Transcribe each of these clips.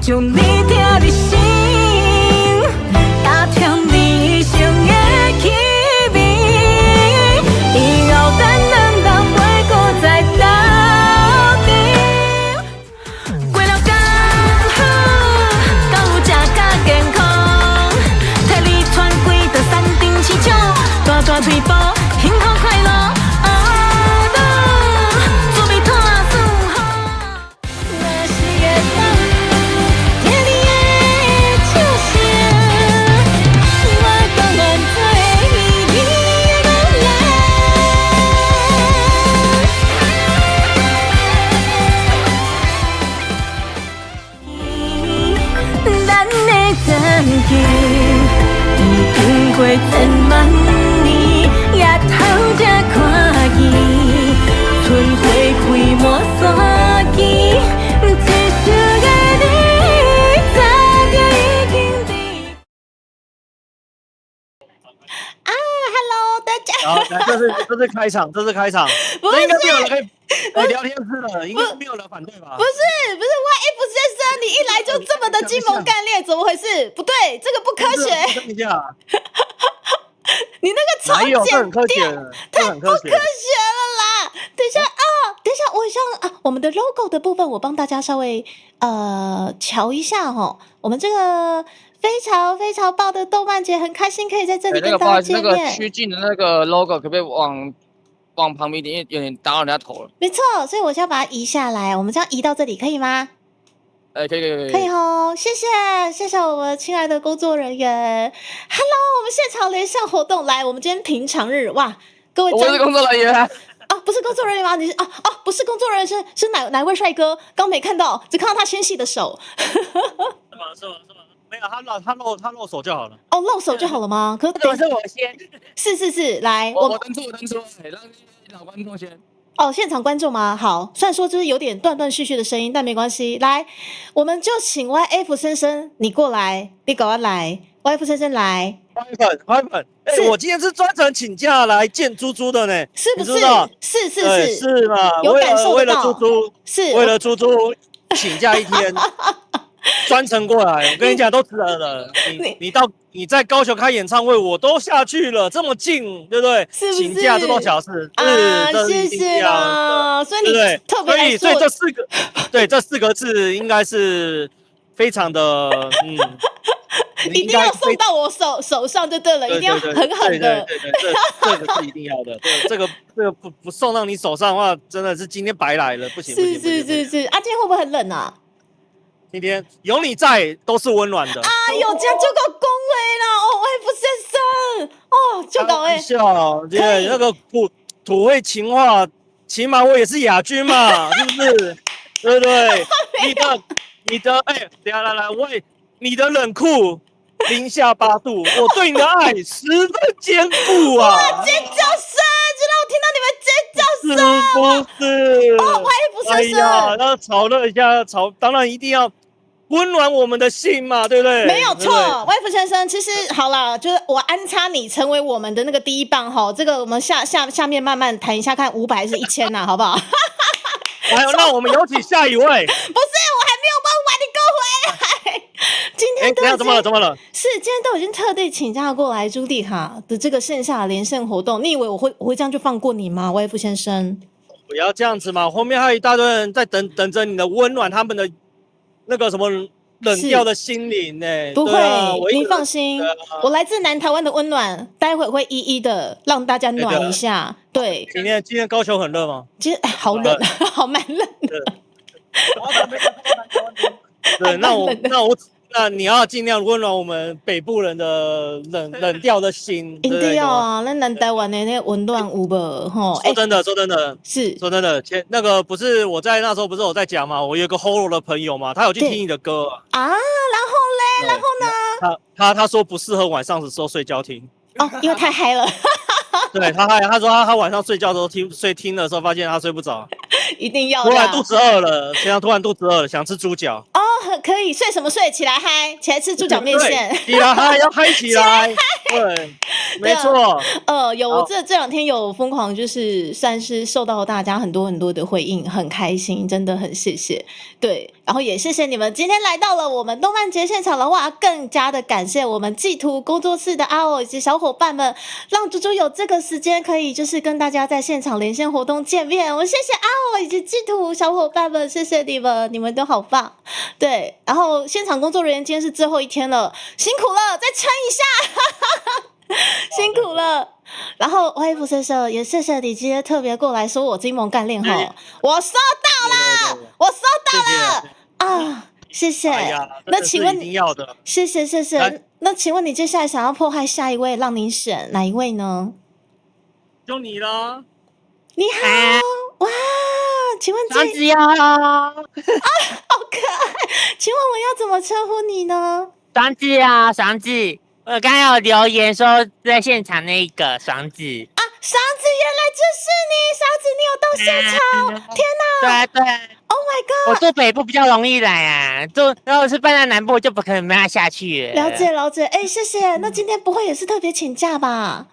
就你疼你心，加添你生的气味，以后咱两人袂搁再斗阵。过了刚好，敢有食甲健康，替你穿几道山顶市场，大大腿部，幸福快乐。已经过千万年，夜头才看见，春花开满山间，一生的你，早就已经知。Hello， 大家。好，这是开场，这是开场，这应该没有人可以聊天室了，应该没有人反对吧？不是 YF 先生，你一来就这么的鸡毛干裂，怎么回事？不对，这个不科学。等一下，你那个超哪有？这很简科学，这太很科学不科学了啦！等一下啊，等一下，我想啊，我们的 logo 的部分，我帮大家稍微瞧一下哈。我们这个非常棒的动漫节，很开心可以在这里跟大家见面。那个趋近的那个 logo 可不可以往旁边一点，因为有点打扰人家头了。没错，所以我先要把它移下来，我们这样移到这里可以吗？可以可以哦，谢谢我们亲爱的工作人员。Hello， 我们现场连线活动来，我们今天平常日哇，各位我是工作人员啊，不是工作人员吗？你是不是工作人员，是哪位帅哥？刚没看到，只看到他纤细的手。是吗？没有，他露手就好了。哦，露手就好了吗？可是我先。是，来，我登出，让老观众先。哦，现场观众吗？好，虽然说就是有点断断续续的声音，但没关系。来，我们就请 YF 先生你过来，你赶快来 ，YF 先生来。花粉，我今天是专程请假来见猪猪的呢，是不是？是嘛？有感受为了到猪猪，是为了猪猪请假一天，专程过来。我跟你讲，都值得了。你在高雄开演唱会，我都下去了，这么近，对不对？是不是？请假这种小事，谢谢啦。所以你特别来所以这四个字应该是非常的一定要送到我手上就对了，一定要狠狠的。对，这个是一定要的。这个不送到你手上的话，真的是今天白来了，不行。是。今天会不会很冷啊？今天有你在都是温暖的。哎呦，这样就够恭维了哦，YF 先生就搞哎。笑，那个土味情话，起码我也是亚军嘛，是不是？对不对？你的等下来，你的冷酷零下8度，我对你的爱十分坚固啊！哇，尖叫声，就让我听到你们尖叫声，是不是？YF 先生，哎呀，那炒热一下，当然一定要温暖我们的心嘛，对不对？没有错，YF 先生，其实好了，就是我安插你成为我们的那个第一棒哈，这个我们下面慢慢谈一下，看500还是1000呐，好不好？还有，那我们有请下一位。不是，我还没有问完，你给我回来。今天怎么了？是今天都已经特地请假过来朱迪卡的这个线下连线活动，你以为我会这样就放过你吗，YF 先生？不要这样子嘛，后面还有一大堆人在等着你的温暖，他们的那个什么冷掉的心灵呢？不会，你放心，我来自南台湾的温暖，待会会一一的让大家暖一下。对，今天高雄很热吗？今天好冷，好蛮冷的。对，那你要尽量温暖我们北部人的冷掉的心。一定要啊，那南台湾的那温暖有无？吼，说真的，是说真的，那个不是我在那时候不是我在讲嘛，我有个 horror 的朋友嘛，他有去听你的歌啊，然后呢？他说不适合晚上的时候睡觉听。哦，因为太嗨了。对，他说他晚上睡觉的时候听的时候，发现他睡不着，一定要的。突然肚子饿了，想吃猪脚。哦，可以睡什么睡？起来嗨，起来吃猪脚面线。起来嗨，要嗨起来。对，没错。有这2天有疯狂，就是算是受到大家很多的回应，很开心，真的很谢谢。对，然后也谢谢你们今天来到了我们动漫节现场的话，更加的感谢我们技图工作室的阿欧以及小伙伴们，让猪猪有这个时间可以就是跟大家在现场连线活动见面。我谢谢阿欧以及技图小伙伴们，谢谢你们，你们都好棒。对，然后现场工作人员今天是最后一天了，辛苦了，再撑一下，辛苦了。然后微服先生也谢谢你今天特别过来说我金盟干练吼，我收到了，我收到了啊，谢谢。哎呀，那请问一定要的，谢谢来。那请问你接下来想要迫害下一位，让你选哪一位呢？就你了。你好，哇，请问双子哟，好可爱，请问我要怎么称呼你呢？双子啊，双子，我刚刚有留言说在现场那一个双子。啊，勺子，原来就是你，勺子，你有到现场？天哪！对啊对啊， ，Oh my 我 god！住北部比较容易来啊，如果是搬到南部就不可能没办法下去了。了解，哎，谢谢。那今天不会也是特别请假吧？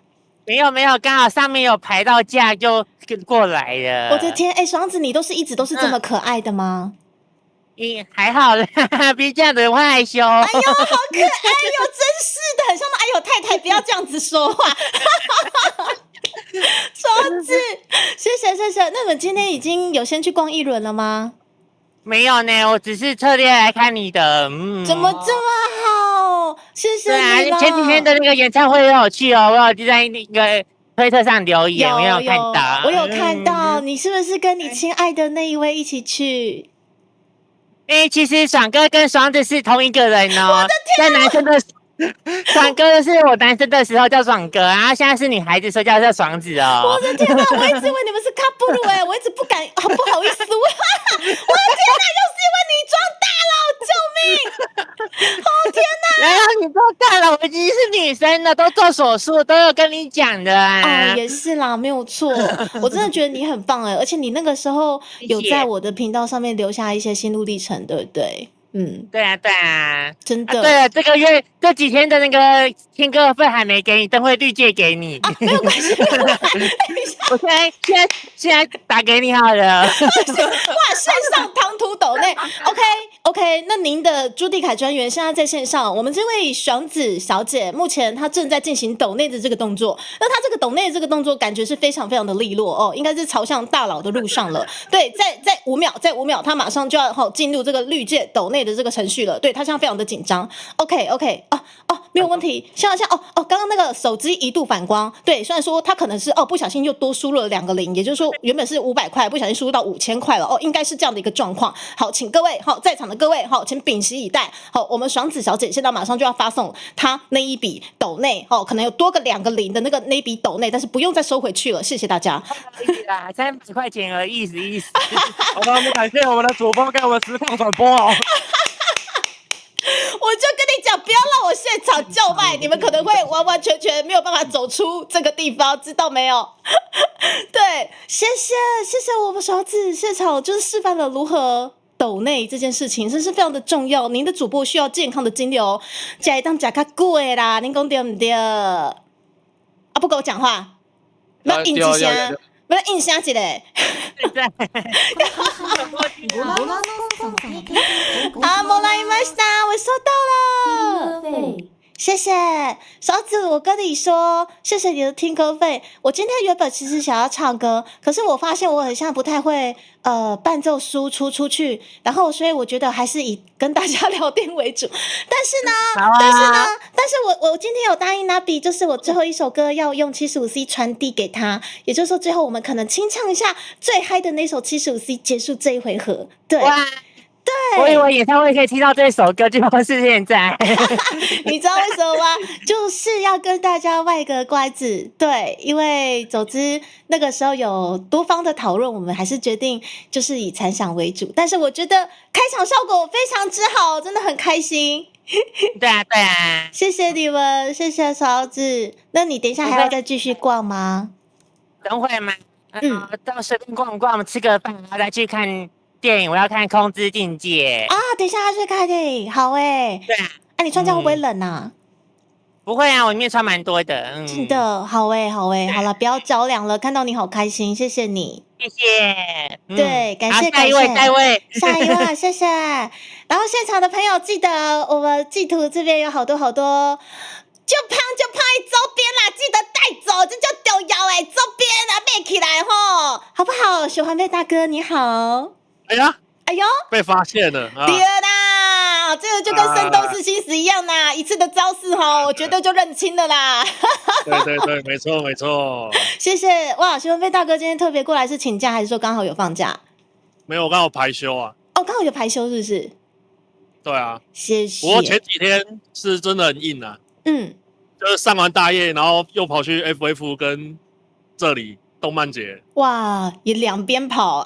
没有，刚好上面有排到假就过来了。我的天，哎，爽子，你一直都是这么可爱的吗？还好啦，别这样子，我会害羞。哎呦，好可爱哟，真是的，很像那哎呦太太，不要这样子说话。爽子，谢谢。那你们今天已经有先去逛一轮了吗？没有呢，我只是特地来看你的。怎么这么好？谢谢对啊，你了。前几天的那个演唱会很有趣哦，我有在那个推特上留言，我有看到。我有看到，你是不是跟你亲爱的那一位一起去？其实爽哥跟爽子是同一个人哦。我的天啊！在男生的爽哥是我男生的时候叫爽哥，然后现在是女孩子时候叫爽子哦。我的天哪！我一直以为你们是 couple 哎，我一直不敢，不好意思，我的天哪，又是一位女装大佬，救命！哦天哪！然后你都看了，我已经是女生了，都做手术，都有跟你讲的啊。哦，也是啦，没有错。我真的觉得你很棒哎，而且你那个时候有在我的频道上面留下一些心路历程，对不对？对啊，真的。对了，这几天的那个听歌费还没给你，等会绿借给你。没有关系，我现在打给你好了。哇，线上唐突抖内 ，OK， 那您的朱蒂凯专员现在在线上，我们这位爽子小姐目前她正在进行抖内的这个动作，那她这个抖内的这个动作感觉是非常非常的利落哦，应该是朝向大佬的路上了。对，在5秒，她马上就要进入这个绿界抖内的这个程序了。对，她现在非常的紧张。OK， 没有问题。像刚刚那个手机一度反光，对，虽然说她可能是不小心又多输入了2个0，也就是说原本是500块，不小心输入到5000块了应该是这样的一个状况。好，请各位在场的各位请屏息以待。好，我们爽子小姐现在马上就要发送她那一笔抖内可能有多个2个0的那一笔抖内，但是不用再收回去了，谢谢大家。30块钱而已，意思。好的，我们感谢我们的主播给我们实况转播哦。我就跟你讲，不要让我现场叫卖，你们可能会完完全全没有办法走出这个地方，知道没有？对，谢谢我们勺子现场就是示范了如何抖内这件事情，真是非常的重要。您的主播需要健康的金流，加一当加较贵啦，您讲对不对？不跟我讲话，要应一声，不要应声一个。好，もらいました，我收到了。谢谢勺子，我跟你说，谢谢你的听歌费。我今天原本其实想要唱歌，可是我发现我好像不太会伴奏输出出去，然后所以我觉得还是以跟大家聊天为主。但是我今天有答应 Nabi， 就是我最后一首歌要用 75C 传递给他，也就是说最后我们可能清唱一下最嗨的那首 75C， 结束这一回合。对。对，我以为演唱会可以听到这首歌，结果是现在。你知道为什么吗？就是要跟大家卖个关子。对，因为总之那个时候有多方的讨论，我们还是决定就是以残响为主。但是我觉得开场效果非常之好，真的很开心。对啊，谢谢你们，谢谢勺子。那你等一下还要再继续逛吗？等会嘛，到随便逛逛，吃个饭，然后再去看电影。我要看《空之境界》啊，等一下要去看电影，好哎。对啊，你穿这样会不会冷啊？不会啊，我里面穿蛮多的。真的，好诶，好诶，好了，不要着凉了，看到你好开心，谢谢你。谢谢。对，感谢好下一位，感谢下一位。下一位，谢谢。然后现场的朋友记得，我们祭图这边有好多好多，就胖周边啦，记得带走，这叫重要诶，周边啊，背起来吼，好不好？喜欢贝大哥你好，哎呀，哎呦，被发现了啊！对啦，这个就跟圣斗士星矢一样啦，一次的招式吼，我绝对就认清了啦。对，没错没错。谢谢哇，喜欢贝大哥今天特别过来是请假，还是说刚好有放假？没有，我刚好排休啊。哦，刚好有排休是不是？对啊，谢谢。不过前几天是真的很硬啊，嗯。就是上完大夜，然后又跑去 FF 跟这里动漫节。哇，也两边跑，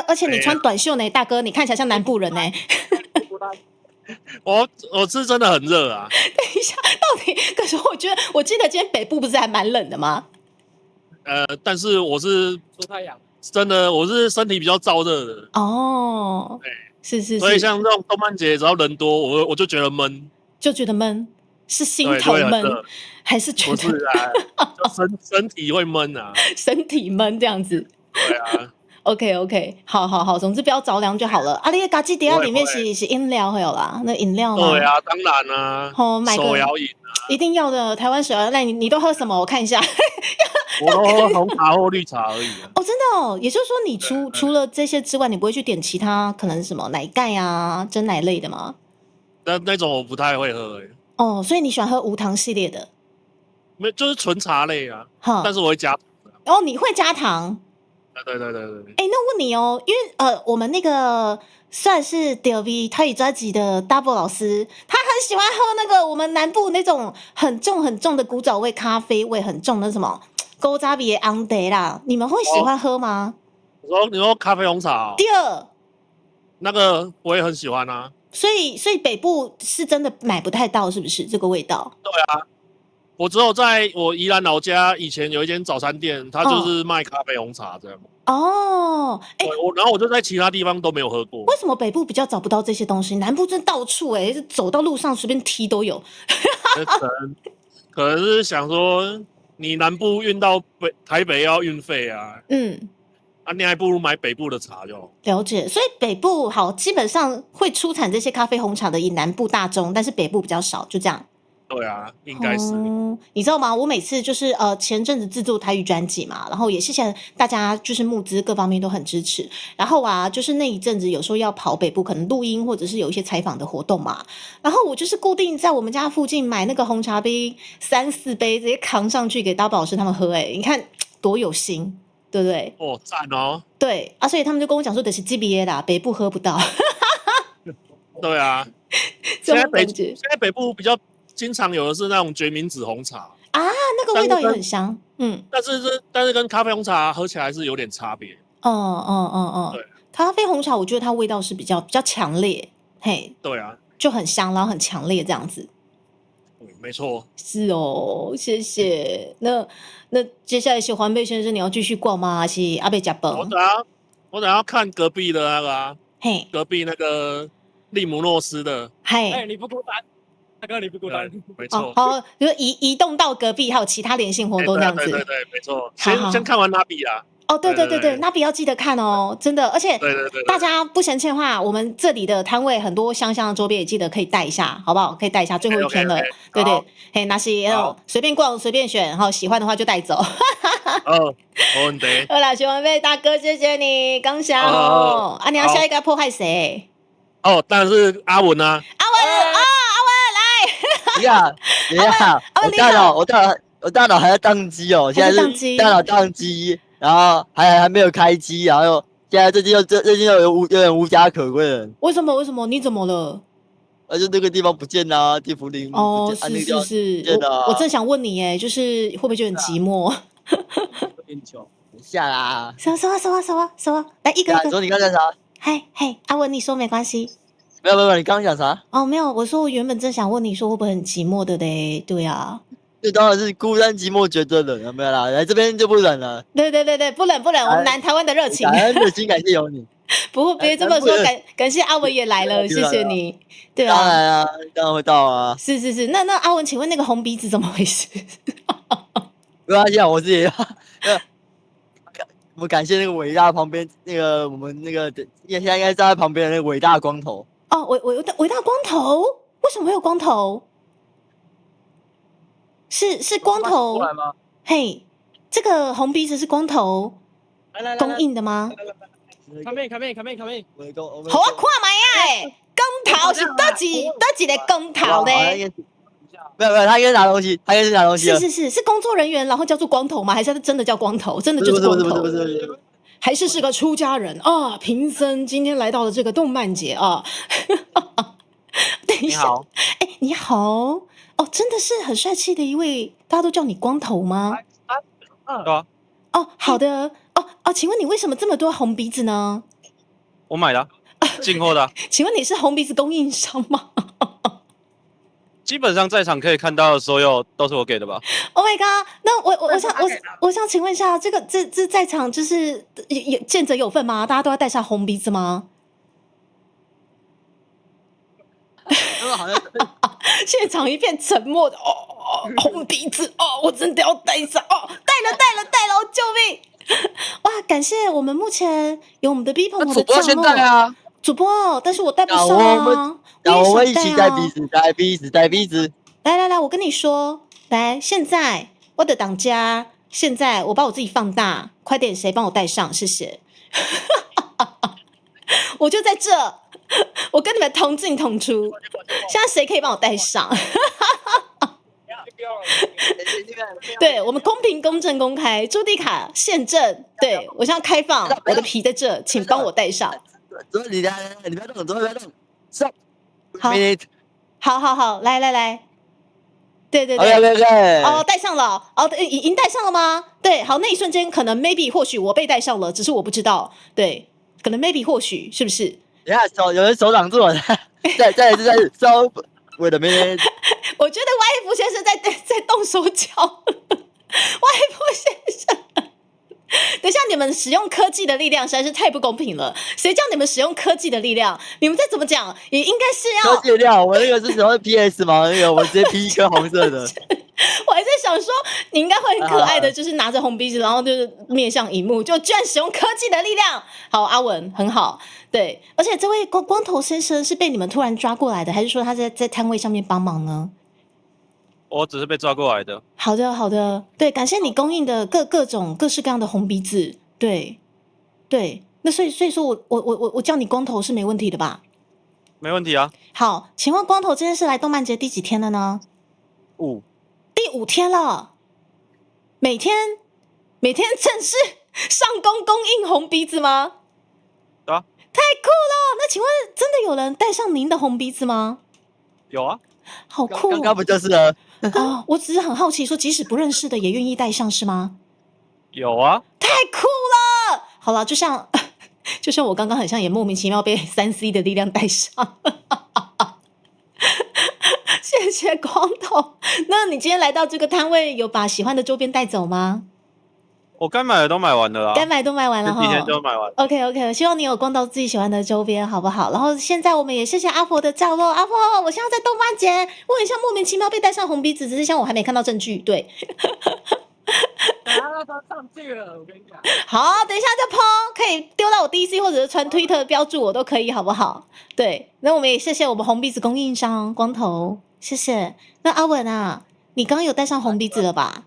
而且你穿短袖呢，大哥，你看起来像南部人呢。我是真的很热啊。等一下，到底？可是我记得今天北部不是还蛮冷的吗？但是我是出太阳，真的，我是身体比较燥热的。哦，是，所以像这种动漫节，只要人多，我就觉得闷，就觉得闷，是心对，头闷就会很热，还是觉不是得啊，就身体会闷啊。身体闷这样子对啊， ？OK，好，总之不要着凉就好了。啊，你的咖喱碟里面是饮料会有啦，那饮料吗？对啊，当然啊，哦买个手摇饮啊，一定要的，台湾手摇。那你都喝什么？我看一下。我都喝红茶或绿茶而已啊。哦，真的哦，也就是说，你除了这些之外，你不会去点其他可能什么奶盖啊、真奶类的吗？那种我不太会喝欸，哦，所以你喜欢喝无糖系列的，没就是纯茶类啊，哈。但是我会加糖啊。哦，你会加糖？对，哎，那问你哦，因为我们那个算是 DLV 他语专辑的 Double 老师，他很喜欢喝那个我们南部那种很重的古早味咖啡味很重的什么勾扎比的昂德啦，你们会喜欢喝吗？你说咖啡红茶哦，第二，那个我也很喜欢啊。所以北部是真的买不太到，是不是这个味道？我只有在我宜兰老家以前有一间早餐店，它就是卖咖啡红茶这样。哦，哎，然后我就在其他地方都没有喝过。为什么北部比较找不到这些东西？南部真到处哎，走到路上随便踢都有。可能是想说，你南部运到台北要运费啊，你还不如买北部的茶就好。了解。所以北部好，基本上会出产这些咖啡红茶的以南部大宗，但是北部比较少，就这样。对啊，应该是。你知道吗？我每次就是前阵子制作台语专辑嘛，然后也谢谢大家，就是募资各方面都很支持。然后啊，就是那一阵子有时候要跑北部，可能录音或者是有一些采访的活动嘛。然后我就是固定在我们家附近买那个红茶杯3-4杯，直接扛上去给大宝老师他们喝。哎，你看多有心，对不对？哦，赞哦。对啊，所以他们就跟我讲说的是 GBA 啦，北部喝不到。对啊，这现在种感觉北部比较经常有的是那种决明子红茶啊，那个味道也很香。但是跟咖啡红茶喝起来是有点差别。对，咖啡红茶我觉得它味道是比较强烈，嘿，对啊，就很香，然后很强烈这样子。没错。是哦，谢谢。那接下来小环贝先生，你要继续逛吗？还是阿贝加本？我等下看隔壁的那个啊，嘿，隔壁那个利姆诺斯的。嘿，你不孤单，大哥你不孤单。没错。好，就是移动到隔壁，还有其他连线活动这样子。对，没错。好先看完拉比啊。哦，对，那比要记得看哦，真的，而且对，大家不嫌弃的话，我们这里的摊位很多香的周边也记得可以带一下，好不好？可以带一下，最后一天了，对，嘿，那些随便逛随便选，然后喜欢的话就带走。哦，没问题。好啦，喜欢贝大哥，谢谢你，刚下哦。啊，你要下一个破坏谁？哦，当然是阿文啊。等一下，我大脑还在宕机哦，现在是大脑宕机，然后还没有开机，然后现在最近又有点无家可归了。为什么？你怎么了？就那个地方不见啦，地茯苓哦，是，我正想问你，哎，就是会不会就很寂寞？等下啦，什么？来一个。你说你刚才啥？嘿，阿文，你说没关系。没有，你刚刚讲啥？哦，没有，我说我原本正想问你说会不会很寂寞的嘞？对啊，这当然是孤单寂寞觉得冷，有没有啦？来这边就不冷了。对，不冷，我们南台湾的热情。感恩的心，感谢有你。不过别这么说，感谢阿文也来了，谢谢你。对啊，当然啊，当然会到啊。是，那阿文，请问那个红鼻子怎么回事？没关系啊，我自己。我感谢那个伟大旁边那个我们那个现在应该站在旁边的那个伟大光头。哦，伟大光头，为什么会有光头？是光头过来吗？嘿，这个红鼻子是光头供应的吗？卡妹，好啊，看麦啊！光头是哪一个光头呢？没有，他应该是拿东西，是工作人员，然后叫做光头吗？还是他真的叫光头？真的就是光头？不是，还是个出家人啊？贫僧今天来到了这个动漫节啊！等一下，你好，哦，真的是很帅气的一位，大家都叫你光头吗？对啊，哦，好的，请问你为什么这么多红鼻子呢？我买的，进货的。请问你是红鼻子供应商吗？基本上在场可以看到的所有都是我给的吧 ？Oh my god！ 那我想请问一下，这在场就是有见者有份吗？大家都要戴上红鼻子吗？现场一片沉默的红鼻子我真的要戴上戴了，救命！哇，感谢我们目前有我们的 B 朋友的主播先戴啊，主播，但是我戴不上啊。我们一起戴鼻子。来，我跟你说，来，现在我的当家，现在我把我自己放大，快点，谁帮我戴上？谢谢。我就在这，我跟你们同进同出。现在谁可以帮我戴上？对，我们公平、公正、公开，朱迪卡现正。对，我现在开放，我的皮在这，请帮我戴上。你不要动，不要动。上。好，来。对。OK。戴上了。已经戴上了吗？对，好，那一瞬间可能 maybe 或许我被戴上了，只是我不知道。对，可能 maybe 或许是不是？等下有人手挡住了，再手。Wait a minute。我觉得 Y F 先生在动手脚。Y F 先生。等一下，你们使用科技的力量实在是太不公平了。谁叫你们使用科技的力量？你们再怎么讲，也应该是要科技的力量。我那个是什么 PS 吗？那个我直接 P 一颗红色的。我还在想说，你应该会很可爱的，就是拿着红鼻子，然后就是面向荧幕，就居然使用科技的力量。好，阿文很好，对。而且这位光头先生是被你们突然抓过来的，还是说他在摊位上面帮忙呢？我只是被抓过来的。好的，对，感谢你供应的各种各式各样的红鼻子，对，那所以说我叫你光头是没问题的吧？没问题啊。好，请问光头这件事来动漫节第几天了呢？第5天了，每天正式上工供应红鼻子吗？对啊。太酷了！那请问真的有人戴上您的红鼻子吗？有啊。好酷！刚刚不就是了？我只是很好奇，说即使不认识的也愿意戴上是吗？有啊。太酷了！好了，就像我刚刚很像也莫名其妙被3C 的力量带上。谢谢光头。那你今天来到这个摊位，有把喜欢的周边带走吗？我该买的都买完了啦。该买都买完了哈。这几天都买完。OK， 希望你有逛到自己喜欢的周边，好不好？然后现在我们也谢谢阿婆的照落。阿婆，我现在在动漫节，我很像莫名其妙被戴上红鼻子，只是像我还没看到证据。对。等下他上去了，我跟你讲。好，等一下就 po， 可以丢到我 DC 或者是传 Twitter 标注我都可以，好不好？对，那我们也谢谢我们红鼻子供应商光头，谢谢。那阿文啊，你刚刚有戴上红鼻子了吧？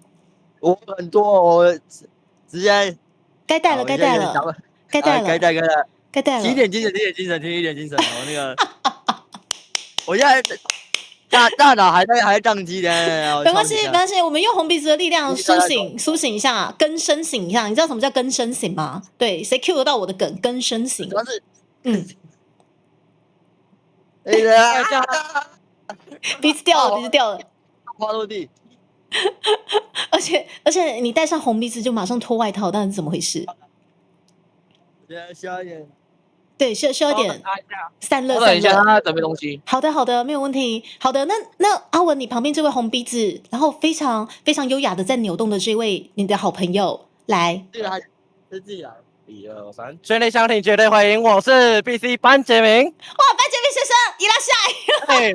我很多，我直接该戴了。提一点精神。我那个，我现在大脑还在宕机的。没关系，我们用红鼻子的力量苏醒一下，更深醒一下。你知道什么叫更深醒吗？对，谁 Q 得到我的梗？更深醒。主要是，鼻子掉了，花落地。而且你戴上红鼻子就马上脱外套，但是怎么回事？需要一点。对，需要一点散热。等一下，他准备东西。好的，没有问题。好的，那阿文，你旁边这位红鼻子，然后非常非常优雅的在扭动的这位你的好朋友，来。这个他是自己来， 1、2、3，全力相挺，绝对会赢。我是 BC 班杰明。哇，班杰明先生，伊拉下。哎，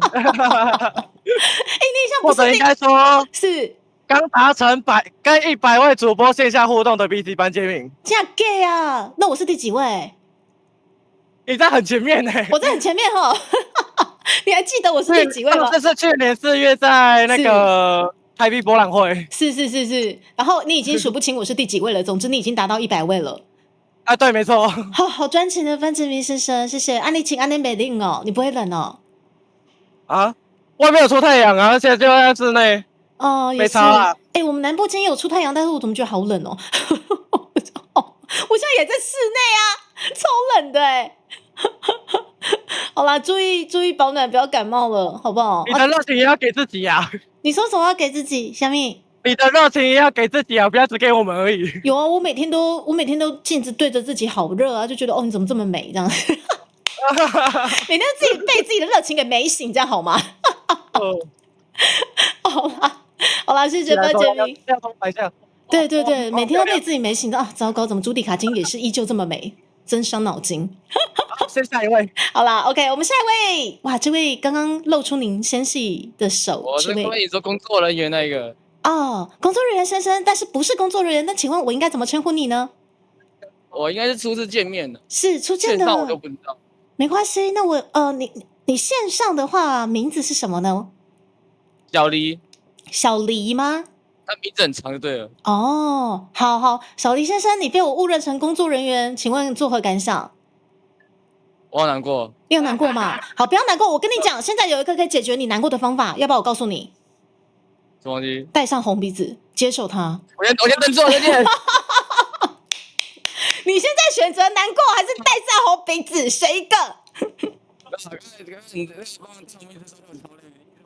你印象不或者应该说是刚达成跟100位主播线下互动的 BC 班杰明。这样 gay 啊？那我是第几位？你在很前面呢。我在很前面哈。你还记得我是第几位吗？这是去年4月在那个台币博览会。是。然后你已经数不清我是第几位了，总之你已经达到100位了。啊，对，没错。好专情的班杰明先生，谢谢。你请安内美令哦，你不会冷哦？啊，外面有出太阳啊，而且就在室内。哦，也是。没差啦。我们南部今天有出太阳，但是我怎么觉得好冷哦？我现在也在室内啊，超冷的好啦，注意保暖，不要感冒了，好不好？你的热情也要给自己啊。你说什么要给自己？小米，你的热情也要给自己啊，不要只给我们而已。有啊，我每天都镜子对着自己好热啊，就觉得你怎么这么美这样。每天自己被自己的热情给美醒，这样好吗？好啦，谢谢班杰明。对，每天都被自己美醒的啊！糟糕，怎么朱迪卡金也是依旧这么美，真伤脑筋。先下一位。好啦 ，OK， 我们下一位。哇，这位刚刚露出您纤细的手，我是跟你说工作人员那个。哦，工作人员先生，但是不是工作人员？那请问我应该怎么称呼你呢？我应该是初次见面的。是初见的。线上我都不知道。没关系，那我你线上的话，名字是什么呢？小黎。小黎吗？他名字很长就对了。哦，好，小黎先生，你被我误认成工作人员，请问作何感想？我好难过。你有难过吗？好，不要难过。我跟你讲，现在有一个可以解决你难过的方法，要不要我告诉你？什么东西？戴上红鼻子，接受它。我先认错了，你现在选择难过还是戴上红鼻子，选一个？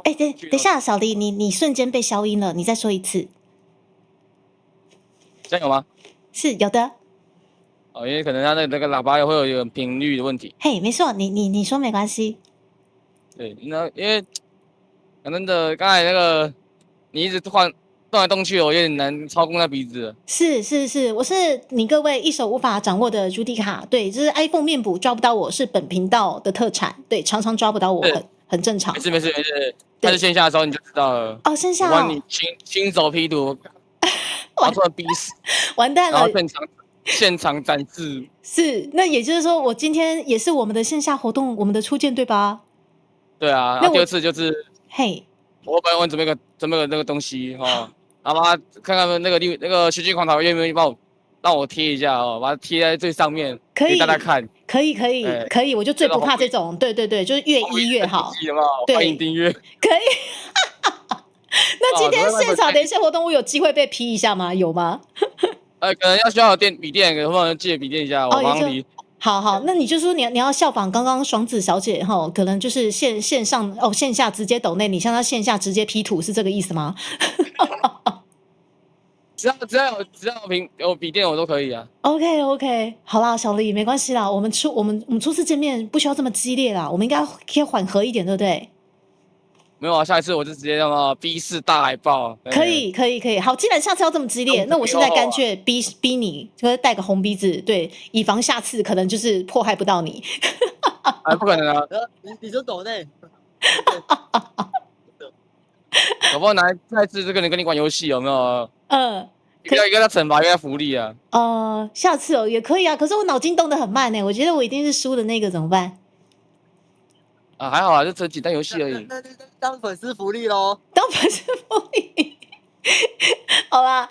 等一下，小黎，你瞬间被消音了，你再说一次。这样有吗？是有的。因为可能它那个喇叭会有一个频率的问题。嘿，没错，你说没关系。对，那因为可能的刚才那个你一直动来动去，我有点难操控那鼻子。是，我是你各位一手无法掌握的朱迪卡。对，就是 iPhone 面补抓不到我，是本频道的特产。对，常常抓不到我，很正常。没事。但是线下的时候你就知道了。哦，线下。我帮你亲手P图，拿出来逼死。完蛋了。然后现场展示。是，那也就是说，我今天也是我们的线下活动，我们的初见，对吧？对啊。那第二次就是，嘿，我本来准备个那个东西哈，然后看看那个学习狂潮愿不愿意让我贴一下哦，把它贴在最上面，给大家看。可以，我就最不怕这种，对，就是越1越好。欢迎订阅。可以。那今天现场的一些活动，我有机会被批一下吗？有吗？可能要需要笔电，可能借笔电一下，我帮你。好，那你就说你要效仿刚刚爽子小姐哈，可能就是线上线下直接抖内，你像她线下直接 P 图，是这个意思吗？只要有笔电我都可以啊。OK， 好啦，小丽没关系啦，我们初次见面不需要这么激烈啦，我们应该可以缓和一点，对不对？没有啊，下一次我就直接让他B4大海报。可以。好，既然下次要这么激烈，那我现在干脆逼你，就是戴个红鼻子，对，以防下次可能就是迫害不到你。不可能啊！你说抖内。搞不好下一次就跟你玩游戏有没有？一个他惩罚，一个他福利啊。下次也可以啊，可是我脑筋动得很慢呢，我觉得我一定是输的那个，怎么办？还好啊，就这简单游戏而已。那当粉丝福利咯。当粉丝福利。好啦，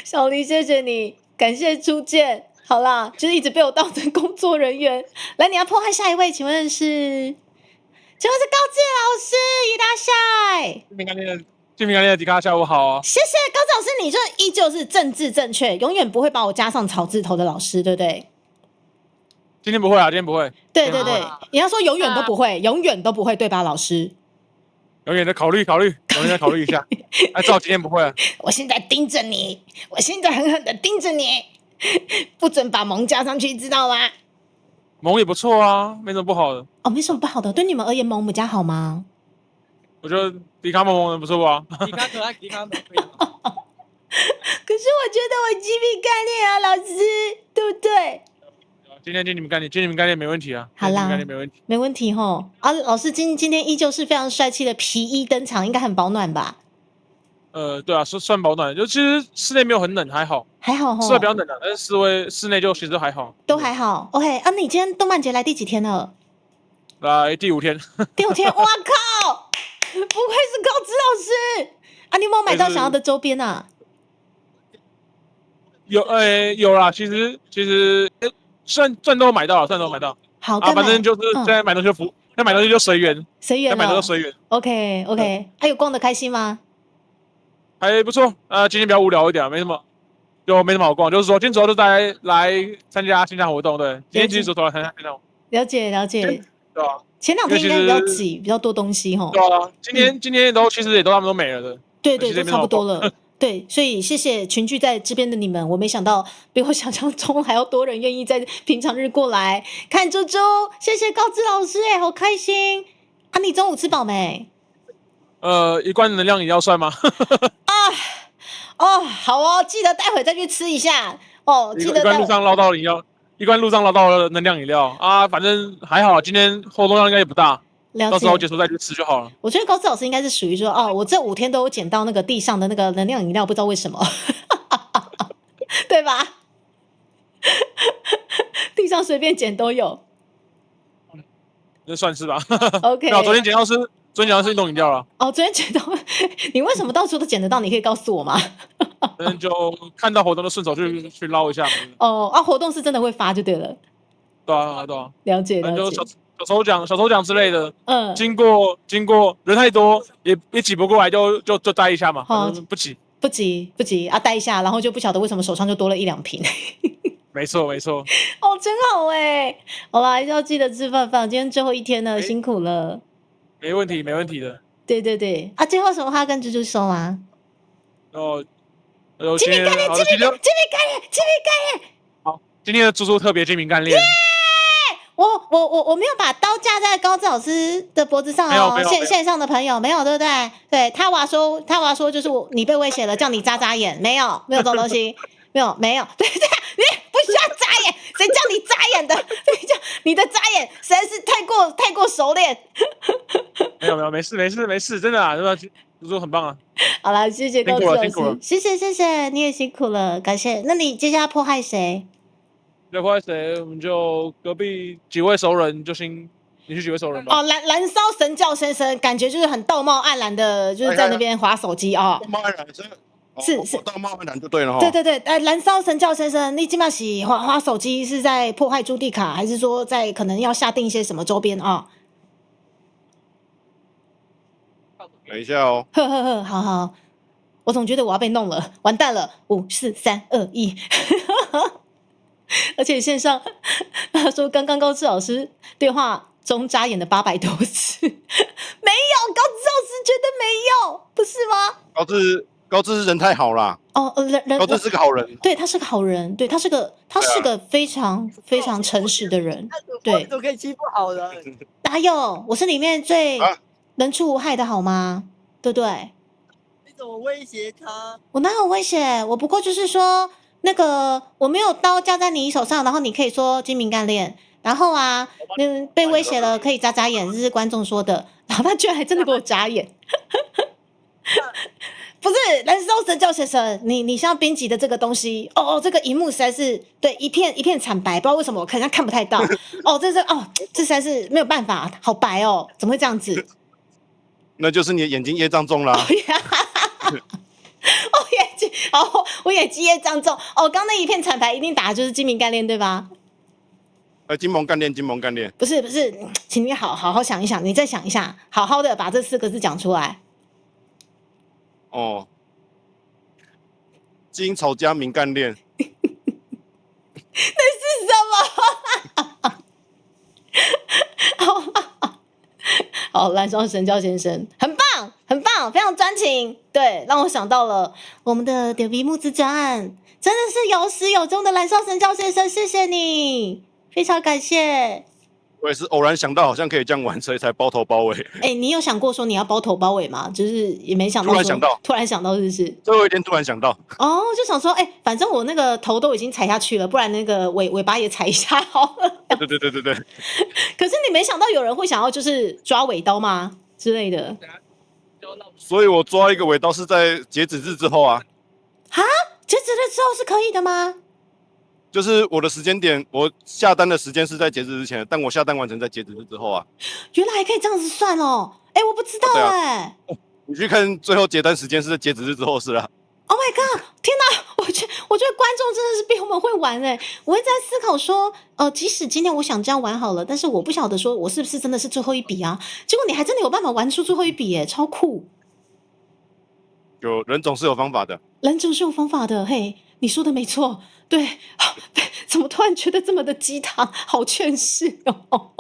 小黎，谢谢你，感谢初见。好啦，就是一直被我当成工作人员。来，你要破坏下一位，请问是高志老师，伊拉塞。俊明练的吉卡，下午好啊。谢谢高志老师，你就依旧是政治正确，永远不会把我加上草字头的老师，对不对？今天不会啊，今天不会。对，你要说永远都不会，永远都不会，对吧，老师？永远的考虑，永远再考虑一下。至少今天不会啊。我现在盯着你，我现在狠狠的盯着你，不准把萌加上去，知道吗？萌也不错啊，没什么不好的。没什么不好的，对你们而言萌比较好吗？我觉得迪卡萌的不错吧。迪卡可爱，迪卡萌可以。可是我觉得我鸡皮干裂啊，老师，对不对？今天精明干练没问题啊。好啦精明干练没问题。没问题吼。啊，老师今天依旧是非常帅气的皮衣登场，应该很保暖吧？对啊，算保暖，就其实室内没有很冷，还好。还好吼，室外比较冷啊，但是室内就其实还好。都还好。OK，啊，你今天动漫节来第几天了？来第5天。第5天，哇靠！不愧是高知老师啊！你有没有买到想要的周边啊？有啦，其实算都有买到了，好，反正就是现在买东西就随缘，随缘，买东西就随缘。OK，还有逛的开心吗？还不错，今天比较无聊一点，没什么好逛，就是说今天主要就来参加线下活动，对，今天其实主要来参加线下活动。了解，对啊，前2天应该比较挤，比较多东西吼。对啊，今天其实他们都没了的。对，都差不多了。对，所以谢谢群聚在这边的你们，我没想到比我想象中还要多人愿意在平常日过来看猪猪，谢谢高知老师，好开心啊！你中午吃饱没？一罐能量饮料算吗？好哦，记得待会再去吃一下哦。记得一罐路上捞到的饮料，一罐路上捞到的能量饮料啊，反正还好，今天活动量应该也不大。到时候结束再去吃就好了。我觉得高知老师应该是属于说，我这5天都有捡到那个地上的那个能量饮料，不知道为什么，对吧？地上随便捡都有，那算是吧。OK，昨天捡到是运动饮料了。昨天捡到，你为什么到处都捡得到？你可以告诉我吗？反正就看到活动就顺手去捞一下。活动是真的会发就对了。对啊。了解。就小抽奖之类的。经过人太多也挤不过来，就待一下嘛。不急啊，待一下，然后就不晓得为什么手上就多了1-2瓶。没错。真好哎！好啦，要记得吃饭，今天最后1天了，辛苦了。没问题的。对啊，最后什么话跟猪猪说吗？精明干练。好，今天的猪猪特别精明干练。我没有把刀架在高知老师的脖子上哦，线上的朋友没有，对不对？对，他娃说就是你被威胁了，叫你眨眼，没有这种东西，没有，对，你不需要眨眼，谁叫你眨眼的？谁叫你的眨眼实在是太过熟练。没有，没事，真的啊，猪猪很棒啊。好了，谢谢高知老师，谢谢，你也辛苦了，感谢。那你接下来迫害谁？迫害谁？我们就隔壁几位熟人，你去几位熟人吧。燃烧神教先生，感觉就是很道貌岸然的，就是在那边滑手机啊。道貌岸然，是道貌岸然就对了哈。对，燃烧神教先生，你今嘛是滑手机是在破坏朱蒂卡，还是说在可能要下定一些什么周边啊？等一下哦。呵，好，我总觉得我要被弄了，完蛋了，5、4、3、2、1。而且线上他说刚刚高知老师对话中眨眼的800多次，没有，高知老师觉得没有，不是吗？高知人太好啦。高知是个好人。对，他是个好人，对，他是个非常非常诚实的人，对。都可以欺负好人。哪有？我是里面最人畜无害的好吗？对不对？你怎么威胁他？我哪有威胁？我不过就是说。那个我没有刀架在你手上，然后你可以说精明干练，然后被威胁了可以眨眼，这是观众说的，然后他居然还真的给我眨眼，不是燃烧神教先生，你像编辑的这个东西，这个荧幕实在是对一片惨白，不知道为什么我可能看不太到，这实在是没有办法，好白哦，怎么会这样子？那就是你的眼睛业障重啦。我也基业障重刚那一片惨白一定打的就是精明干练对吧？金蒙干练。不是，请你好好想一想，你再想一下，好好的把这4个字讲出来。金草加明干练。那是什么？好，燃烧神教先生，很棒，非常专情。对，让我想到了我们的点鼻募资专案，真的是有始有终的燃烧神教先生，谢谢你，非常感谢。我也是偶然想到好像可以这样玩，所以才包头包尾。你有想过说你要包头包尾吗？就是也没想到，突然想到是不是？最后一天突然想到，就想说，反正我那个头都已经踩下去了，不然那个尾巴也踩一下好了。对。可是你没想到有人会想要就是抓尾刀吗之类的？所以我抓一个尾刀是在截止日之后啊。哈，截止日之后是可以的吗？就是我的时间点，我下单的时间是在截止之前，但我下单完成在截止日之后啊。原来还可以这样子算哦！我不知道你去看最后结单时间是在截止日之后是啦。Oh my god！ 天哪，我觉得观众真的是比我们会玩我会在思考说，即使今天我想这样玩好了，但是我不晓得说我是不是真的是最后一笔啊？结果你还真的有办法玩出最后一笔超酷！有人总是有方法的，人总是有方法的。嘿，你说的没错。对，怎么突然觉得这么的鸡汤，好劝世哦！